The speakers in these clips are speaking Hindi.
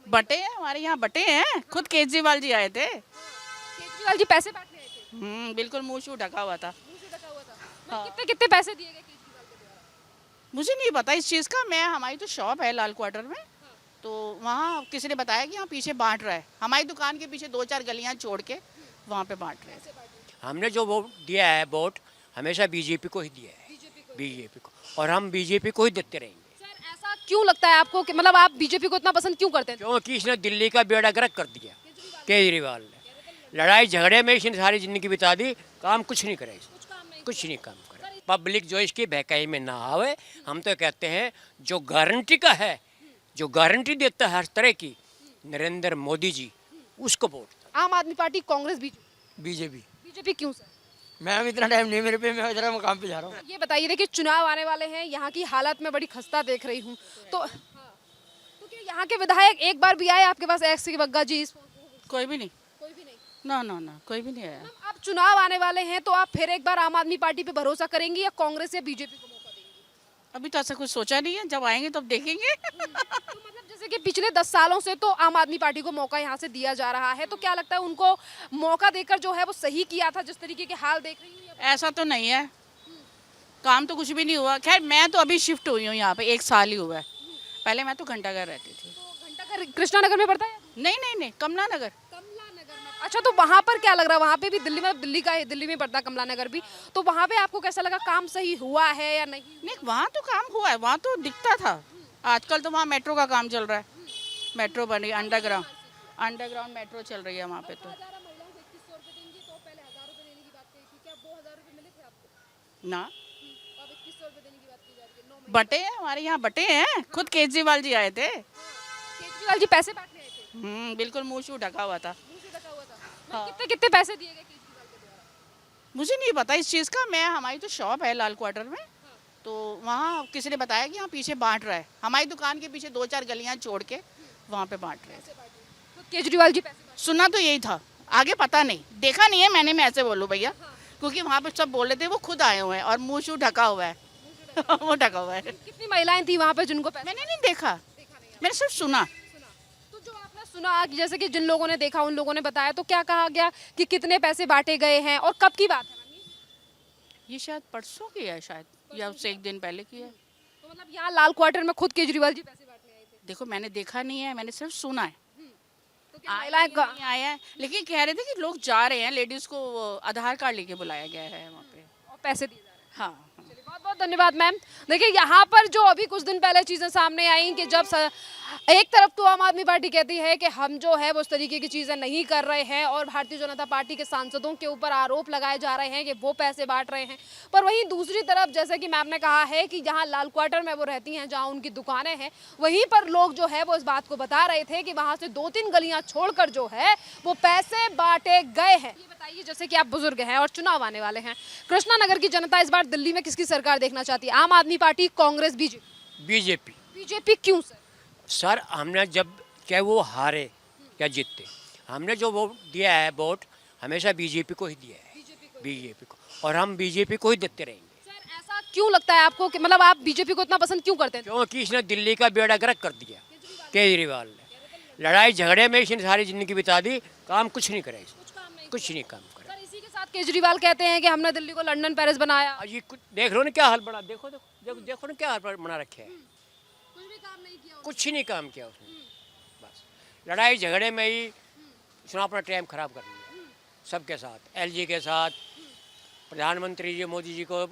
बटे हैं हमारे यहाँ, बटे हैं, खुद केजरीवाल जी आए थे। केजरीवाल जी पैसे बांटने आए थे, बिल्कुल मुंह शू ढका हुआ था। मुंह से ढका हुआ था। हाँ। कितने कितने पैसे दिए गए केजरीवाल के द्वारा? मुझे नहीं पता इस चीज़ का, मैं हमारी तो शॉप है लाल क्वार्टर में, तो वहाँ किसी ने बताया कि यहाँ पीछे बांट रहा है, हमारी दुकान के पीछे 2-4 गलियाँ छोड़ के वहाँ पे बांट रहे थे। हमने जो वोट दिया है, वोट हमेशा बीजेपी को ही दिया है, बीजेपी को, और हम बीजेपी को ही देते रहेंगे। सर ऐसा क्यों लगता है आपको कि मतलब आप बीजेपी को इतना पसंद क्यों करते हैं? क्योंकि इसने दिल्ली का बेड़ा गर्क कर दिया, केजरीवाल ने। लड़ाई झगड़े में इसने सारी जिंदगी बिता दी, काम कुछ नहीं करे, कुछ नहीं काम करे। पब्लिक जो इसकी बहकाई में ना आवे, हम तो कहते हैं जो गारंटी का है, जो गारंटी देता है हर तरह की, नरेंद्र मोदी जी, उसको वोट। आम आदमी party, Congress, BJP? BJP. BJP क्यों सर? मैम इतना टाइम नहीं मेरे पे, मैं जरा मकाम पे जा रहा हूँ। ये बताइए, देखिए चुनाव आने वाले हैं, यहाँ की हालत में बड़ी खस्ता देख रही हूँ, तो क्या यहाँ के विधायक एक बार भी आए आपके पास? एक्स की बग्गा जी? कोई भी नहीं, कोई भी नहीं। ना कोई भी नहीं आया। अब चुनाव आने वाले हैं तो आप फिर एक बार आम आदमी पार्टी पे भरोसा करेंगी या कांग्रेस या बीजेपी को मौका देंगी? अभी तो ऐसा कुछ सोचा नहीं है, जब आएंगे तब देखेंगे। तो मतलब जैसे कि पिछले 10 सालों से तो आम आदमी पार्टी को मौका यहाँ से दिया जा रहा है, तो क्या लगता है उनको मौका देकर जो है वो सही किया था, जिस तरीके के हाल देख रही हूँ? ऐसा तो नहीं है, काम तो कुछ भी नहीं हुआ। खैर मैं तो अभी शिफ्ट हुई हूँ यहाँ पे, 1 साल ही हुआ है, पहले मैं तो घंटाघर रहती थी। तो घंटाघर कृष्णा नगर में पड़ता है? नहीं, कमला नगर। अच्छा, तो वहाँ पर क्या लग रहा है? वहाँ पे भी दिल्ली में, दिल्ली का है, दिल्ली में पड़ता है कमला नगर भी, तो वहाँ पे आपको कैसा लगा? काम सही हुआ है या नहीं? नहीं वहाँ तो काम हुआ है, वहाँ तो दिखता था। आजकल तो वहाँ मेट्रो का काम चल रहा है, मेट्रो बन रही है, अंडरग्राउंड मेट्रो चल रही है वहाँ पे। तो ना बटे हैं हमारे यहाँ, बटे हैं, खुद केजरीवाल जी आए थे। केजरीवाल जी पैसे बांटने आए थे, बिल्कुल मुंह शू ढका हुआ था। मुंह से ढका हुआ था। कितने कितने पैसे दिए गए केजरीवाल के द्वारा? मुझे नहीं पता इस चीज़ का, मैं हमारी तो शॉप है लाल क्वार्टर में, तो वहाँ किसी ने बताया कि यहाँ पीछे बांट रहा है, हमारी दुकान के पीछे 2-4 गलियाँ छोड़ के वहाँ पे बांट रहे थे। तो केजरीवाल जी पैसे सुना तो यही था, आगे पता नहीं, देखा नहीं है मैंने, मैं ऐसे बोलूँ भैया, क्योंकि वहाँ पे सब बोल रहे थे वो खुद आए हुए हैं और मुंह शू ढका हुआ है। वो ढका हुआ है। कितनी महिलाएं थी वहाँ पे जिनको पैसे? मैंने नहीं देखा, मैंने सिर्फ सुना। तो जो आपने सुना कि जैसे कि जिन लोगों ने देखा उन लोगों ने बताया, तो क्या कहा गया कि कितने पैसे बांटे गए हैं और कब की बात है? ये शायद परसों की है, शायद या उससे 1 दिन पहले की है। तो मतलब यहाँ लाल क्वार्टर में खुद केजरीवाल जी पैसे बांटने आए थे? देखो मैंने देखा नहीं है, मैंने सिर्फ सुना है। तो क्या महिलाएं नहीं आया है, लेकिन कह रहे थे कि लोग जा रहे हैं, लेडीज को वो आधार कार्ड लेके बुलाया गया है वहाँ पे। और पैसे दिए जा रहे हैं? हाँ। चलिए, बहुत बहुत धन्यवाद मैम। देखिए यहाँ पर जो अभी कुछ दिन पहले चीज़ें सामने आई कि जब एक तरफ तो आम आदमी पार्टी कहती है कि हम जो है वो उस तरीके की चीज़ें नहीं कर रहे हैं और भारतीय जनता पार्टी के सांसदों के ऊपर आरोप लगाए जा रहे हैं कि वो पैसे बांट रहे हैं, पर वहीं दूसरी तरफ जैसे कि मैम ने कहा है कि जहाँ लाल क्वार्टर में वो रहती हैं, जहाँ उनकी दुकानें हैं, वहीं पर लोग जो है वो इस बात को बता रहे थे कि वहाँ से 2-3 गलियाँ छोड़कर जो है वो पैसे बांटे गए हैं। ये बताइए, जैसे कि आप बुजुर्ग हैं और चुनाव आने वाले हैं, कृष्णा नगर की जनता इस बार दिल्ली में किसकी सरकार देखना चाहती है? आम आदमी party, Congress, BJP? BJP. BJP क्यों सर? सर हमने जब, चाहे वो हारे या जीते, हमने जो वोट दिया है, वोट हमेशा बीजेपी को ही दिया है, बीजेपी को, और हम बीजेपी को ही देते रहेंगे। सर ऐसा क्यों लगता है आपको कि मतलब आप बीजेपी को इतना पसंद क्यों करते हैं? क्योंकि इसने दिल्ली का बेड़ा गर्क कर दिया, केजरीवाल ने। लड़ाई झगड़े में इसने सारी जिंदगी बिता दी, काम कुछ नहीं करे, कुछ नहीं काम करे। सर इसी के साथ केजरीवाल कहते हैं कि हमने दिल्ली को लंदन पेरिस बनाया। और ये कुछ देख लो ना क्या हाल बना, देखो देखो ना क्या हाल बना रखे है, कुछ भी काम नहीं किया। कुछ ही नहीं काम किया उसने, बस लड़ाई झगड़े में ही उसने अपना टाइम खराब कर लिया सबके साथ, एलजी के साथ, प्रधानमंत्री जी मोदी जी को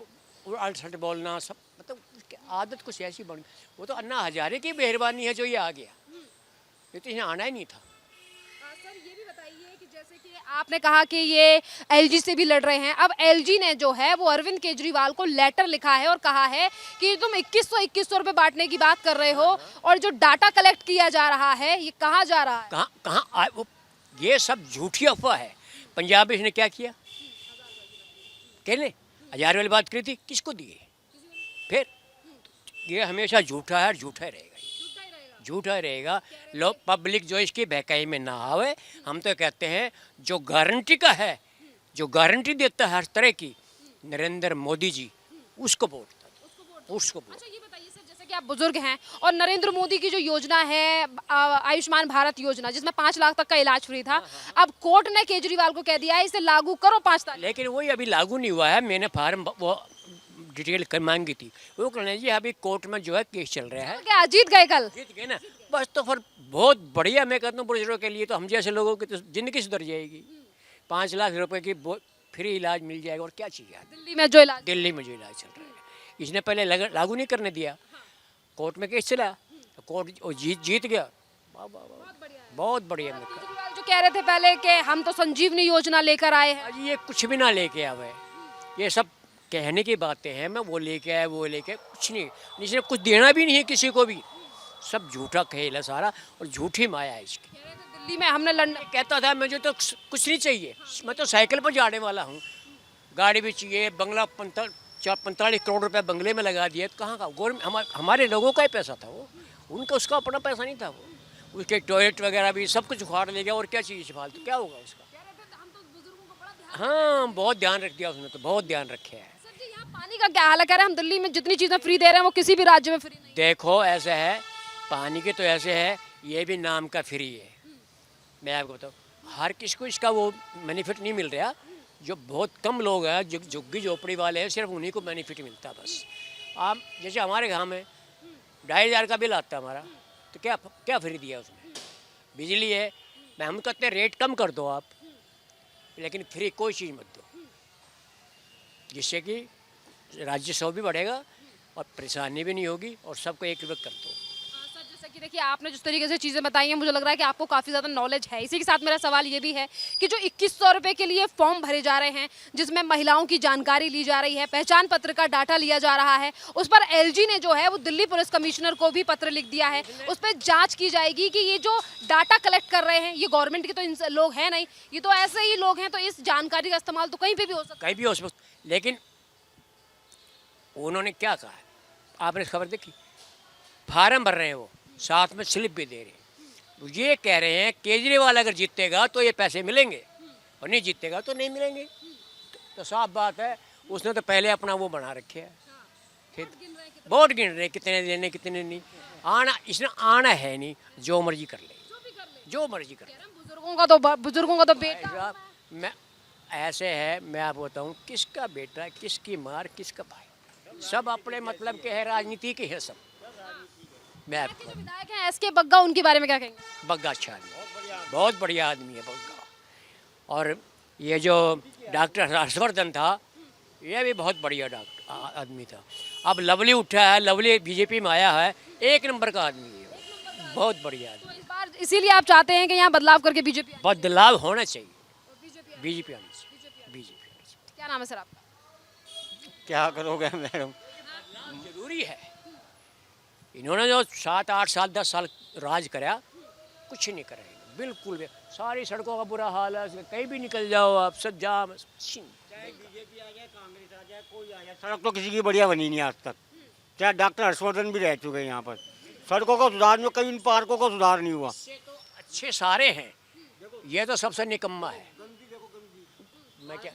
अड़सठ बोलना, सब मतलब उसकी आदत कुछ ऐसी बन गई। वो तो अन्ना हजारे की मेहरबानी है जो ये आ गया, ये तो इन्हें आना ही नहीं था। सर ये भी बताइए कि जैसे कि आपने कहा कि ये एलजी से भी लड़ रहे हैं, अब एलजी ने जो है वो अरविंद केजरीवाल को लेटर लिखा है और कहा है कि तुम 2100 रुपए बांटने की बात कर रहे हो और जो डाटा कलेक्ट किया जा रहा है ये कहाँ जा रहा है? कहाँ वो, ये सब झूठी अफवाह है। पंजाब में इसने क्या किया, कहने 1000 वाली बात करी थी, किसको दिए? फिर ये हमेशा झूठा है और झूठा रहेगा, झूठा रहेगा। लोग पब्लिक जो इसकी बहकाई में ना आवे, हम तो कहते हैं जो गारंटी का है, जो गारंटी देता है हर तरह की, नरेंद्र मोदी जी, उसको वोट, उसको वोट। अच्छा ये बताइए सर, जैसे कि आप बुजुर्ग हैं और नरेंद्र मोदी की जो योजना है आयुष्मान भारत योजना, जिसमें 5 लाख तक का इलाज फ्री था, अब कोर्ट ने केजरीवाल को कह दिया है इसे लागू करो 5 तारीख। लेकिन वही अभी लागू नहीं हुआ है। मैंने फार्म वो डिटेल कर मांगी थी, वो कहना जी अभी कोर्ट में जो है केस चल रहा है। क्या जीत गए कल? जीत गए ना, बस तो फिर बहुत बढ़िया। मैं कहता हूँ बुजुर्गों के लिए तो हम जैसे लोगों की तो ज़िंदगी सुधर जाएगी। 5 लाख रुपए की फ्री इलाज मिल जाएगा और क्या चाहिए। दिल्ली में जो इलाज चल रहा है, इसने पहले लागू नहीं करने दिया, कोर्ट में केस चला, कोर्ट जीत गया। बहुत बढ़िया। केजरीवाल जो कह रहे थे पहले कि हम तो संजीवनी योजना लेकर आए हैं, आज ये कुछ भी ना लेके आवे, ये सब कहने की बातें हैं। मैं वो लेके आया, वो लेके कुछ नहीं, इसने कुछ देना भी नहीं है किसी को भी। सब झूठा खेल है सारा और झूठी माया है इसकी। दिल्ली में हमने लड़ना। कहता था मुझे तो कुछ नहीं चाहिए, मैं तो साइकिल पर जाने वाला हूँ, गाड़ी भी चाहिए, बंगला 45 करोड़ रुपए बंगले में लगा दिए। तो कहाँ का गवर्नमेंट, हमारे लोगों का ही पैसा था वो, उनका उसका अपना पैसा नहीं था। वो उसके टॉयलेट वगैरह भी सब कुछ उखाड़ ले गया और क्या चाहिए फालतू, क्या होगा उसका। हाँ बहुत ध्यान रख दिया उसने, तो बहुत ध्यान रखे है। पानी का क्या हाल है? कह रहे हैं हम दिल्ली में जितनी चीजें फ्री दे रहे हैं वो किसी भी राज्य में फ्री नहीं। देखो ऐसा है, पानी के तो ऐसे है, ये भी नाम का फ्री है। मैं आपको बताऊँ, हर किसी को इसका वो बेनिफिट नहीं मिल रहा। जो बहुत कम लोग हैं, जो झुग्गी झोपड़ी वाले हैं, सिर्फ उन्हीं को बेनिफिट मिलता है बस। आप जैसे हमारे गाँव में 2,500 का बिल आता है हमारा, तो क्या क्या फ्री दिया उसमें? बिजली है, मैं हम कहते हैं रेट कम कर दो आप, लेकिन फ्री कोई चीज़ मत दो, जिससे कि राजस्व भी बढ़ेगा और परेशानी भी नहीं होगी और सबको एक कर दो। सर जैसे कि देखिए आपने जिस तरीके से चीज़ें बताई हैं, मुझे लग रहा है कि आपको काफ़ी ज़्यादा नॉलेज है। इसी के साथ मेरा सवाल ये भी है कि जो 2100 रुपये के लिए फॉर्म भरे जा रहे हैं, जिसमें महिलाओं की जानकारी ली जा रही है, पहचान पत्र का डाटा लिया जा रहा है, उस पर एलजी ने जो है वो दिल्ली पुलिस कमिश्नर को भी पत्र लिख दिया है। उस पर जाँच की जाएगी कि ये जो डाटा कलेक्ट कर रहे हैं ये गवर्नमेंट के तो लोग हैं नहीं, ये तो ऐसे ही लोग हैं, तो इस जानकारी का इस्तेमाल तो कहीं पर भी हो सकता है। कहीं भी हो सकता, लेकिन उन्होंने क्या कहा, आपने खबर देखी? फार्म भर रहे हैं वो, साथ में स्लिप भी दे रहे हैं। तो ये कह रहे हैं केजरीवाल अगर जीतेगा तो ये पैसे मिलेंगे और नहीं जीतेगा तो नहीं मिलेंगे। तो साफ बात है, उसने तो पहले अपना वो बना रखे है, फिर वोट गिन रहे कितने देने कितने नहीं। आना इसने आना है नहीं, जो मर्जी कर ले, जो मर्जी कर ले। बुजुर्गों का तो बेटा, मैं ऐसे है, मैं आपको बताऊँ, किसका बेटा किसकी मार किसका भाई, सब अपने मतलब के है, राजनीति के है सब। मैं आपको विधायक हैं एसके बग्गा, उनके बारे में क्या कहेंगे? बग्गा अच्छा आदमी, बहुत बढ़िया आदमी है बग्गा। और ये जो डॉक्टर हर्षवर्धन था, ये भी बहुत बढ़िया डॉक्टर आदमी था। अब लवली उठा है, लवली बीजेपी में आया है, 1 नंबर का आदमी है, बहुत बढ़िया आदमी। तो इस बार इसीलिए आप चाहते हैं कि यहाँ बदलाव करके बीजेपी बदलाव होना चाहिए, बीजेपी आनी चाहिए, बीजेपी आनी चाहिए। क्या नाम है सर आपका? क्या करोगे मैडम, जरूरी है। इन्होंने जो 7, 8 साल 10 साल राज कराया, कुछ नहीं करेंगे बिल्कुल भी। सारी सड़कों का बुरा हाल है, कहीं भी निकल जाओ आप, सब जाम। चाहे बीजेपी आ जाए, कांग्रेस आ जाए, कोई आ जाए, सड़क तो किसी की बढ़िया बनी नहीं आज तक। चाहे डॉक्टर हर्षवर्धन भी रह चुके हैं यहाँ पर, सड़कों का सुधार में, कभी इन पार्कों का सुधार नहीं हुआ। तो अच्छे सारे हैं, ये तो सबसे निकम्मा है। मैं क्या,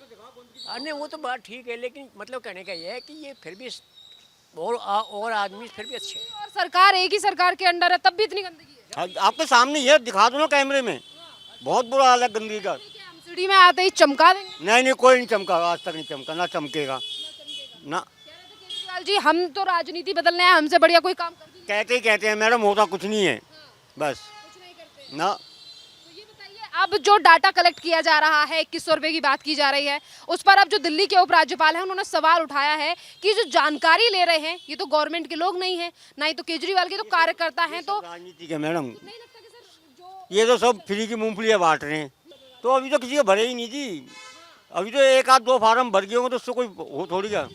नहीं वो तो बात ठीक है, लेकिन मतलब कहने का ये है कि ये फिर भी और आदमी फिर भी अच्छे हैं। और सरकार एक ही सरकार के अंडर है, तब भी इतनी गंदगी है। आपके सामने ये दिखा दो ना कैमरे में, बहुत बुरा हाल है गंदगी का। हम सीढ़ी में आते ही चमका देंगे? नहीं, कोई नहीं चमका, आज तक नहीं चमका, ना चमकेगा ना। केजरीवाल जी हम तो राजनीति बदलने हैं, हमसे बढ़िया कोई काम कर कहते हैं मैडम, होता कुछ नहीं है बस ना। अब जो डाटा कलेक्ट किया जा रहा है, 2100 रुपये की बात की जा रही है, उस पर अब जो दिल्ली के उपराज्यपाल हैं उन्होंने सवाल उठाया है कि जो जानकारी ले रहे हैं ये तो गवर्नमेंट के लोग नहीं है, ना ही तो केजरीवाल के तो कार्यकर्ता हैं। तो राजनीति के मैडम, नहीं लगता कि सर जो ये तो सब फ्री की मूंगफलियाँ बांट रहे हैं, तो अभी तो किसी के भरे ही नहीं जी। अभी तो 1 आध 2 फार्म भर गए होंगे तो उससे कोई हो थोड़ी क्या।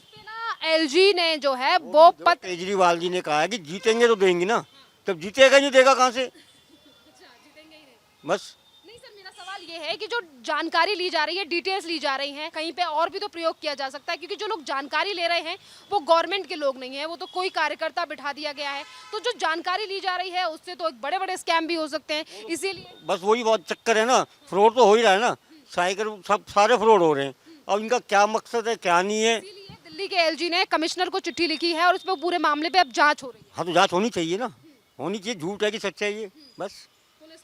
एलजी ने जो है वो केजरीवाल जी ने कहा है कि जीतेंगे तो देंगे ना, तब जीतेगा नहीं देगा कहाँ से, बस। ये है कि जो जानकारी ली जा रही है, डिटेल्स ली जा रही हैं, कहीं पे और भी तो प्रयोग किया जा सकता है, क्योंकि जो लोग जानकारी ले रहे हैं वो गवर्नमेंट के लोग नहीं है, वो तो कोई कार्यकर्ता बिठा दिया गया है। तो जो जानकारी ली जा रही है उससे तो एक बड़े बड़े स्कैम भी हो सकते हैं, इसीलिए बस वही बहुत चक्कर है ना, फ्रॉड तो हो ही रहा है ना, साइकिल सब सारे फ्रॉड हो रहे हैं। अब इनका क्या मकसद है क्या नहीं है, दिल्ली के एलजी ने कमिश्नर को चिट्ठी लिखी है और उस पर पूरे मामले पे अब जांच हो रही है। हाँ तो जांच होनी चाहिए ना, होनी चाहिए। झूठ है कि सच्चाई है, बस